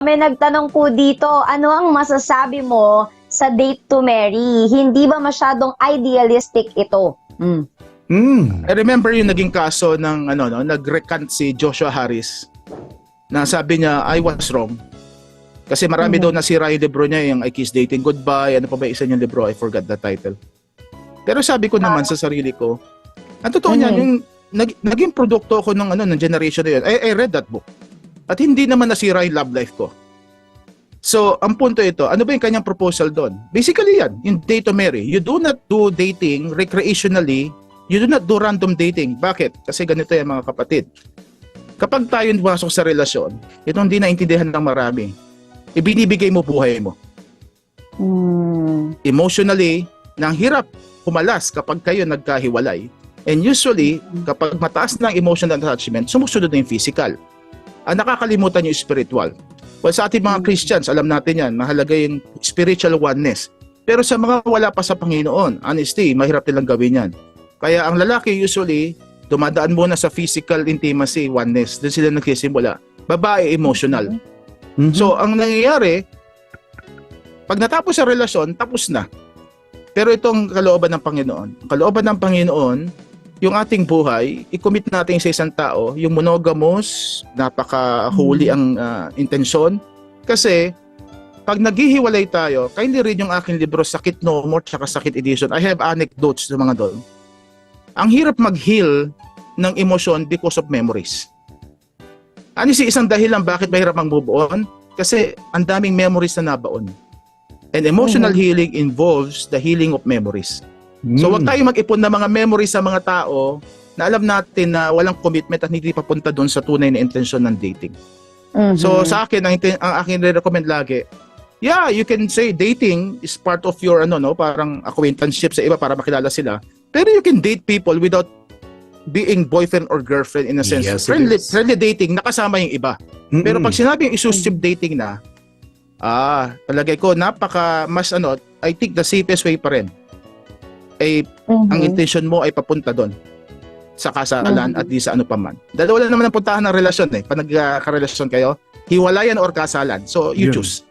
May nagtanong po dito, ano ang masasabi mo sa date to marry? Hindi ba masyadong idealistic ito? I remember yung naging kaso ng nag-recant si Joshua Harris na sabi niya, I was wrong. Kasi marami daw nasira yung libro niya, yung I Kiss Dating Goodbye, ano pa ba isa yung libro? I forgot the title. Pero sabi ko naman sa sarili ko, ang totoo niyan, yung naging produkto ko ng generation na yun. I read that book. At hindi naman nasira yung love life ko. So, ang punto ito, ano ba yung kanyang proposal doon? Basically yan, yung date to marry. You do not do dating recreationally. You do not do random dating. Bakit? Kasi ganito yan mga kapatid. Kapag tayo pumasok sa relasyon, itong hindi naintindihan ng marami, ibinibigay mo buhay mo. Emotionally, nang hirap kumalas kapag kayo nagkahiwalay. And usually, kapag mataas na ang emotional attachment, sumusunod na yung physical. Ang nakakalimutan yung spiritual. Well, sa ating mga Christians, alam natin yan, mahalaga yung spiritual oneness. Pero sa mga wala pa sa Panginoon, honesty, mahirap nilang gawin yan. Kaya ang lalaki usually, dumadaan muna sa physical intimacy, oneness. Doon sila nagsisimula. Babae, emotional. So, ang nangyayari, pag natapos sa relasyon, tapos na. Pero itong kalooban ng Panginoon. Kalooban ng Panginoon, yung ating buhay, i-commit natin sa isang tao, yung monogamous, napaka-holy ang intensyon. Kasi, pag naghihiwalay tayo, kindly read yung aking libro, Sakit No More, tsaka Sakit Edition. I have anecdotes sa mga doon. Ang hirap mag-heal ng emosyon because of memories. Ano si isang dahilan bakit mahirap mag-move on? Kasi ang daming memories na nabaon. And emotional healing involves the healing of memories. So wag tayo mag-ipon ng mga memories sa mga tao na alam natin na walang commitment at hindi papunta doon sa tunay na intensyon ng dating. So sa akin, ang akin recommend lagi, yeah, you can say dating is part of your parang acquaintanceship sa iba para makilala sila. Pero you can date people without being boyfriend or girlfriend in a sense. Yes, friendly dating, nakasama yung iba. Pero pag sinabing exclusive dating na, palagay ko, I think the safest way pa rin. Ang intention mo ay papunta doon sa kasalan at di sa ano pa man. Dahil wala naman ang puntahan ng relasyon Pag nagkarelasyon kayo, hiwalayan or kasalan. So, you choose.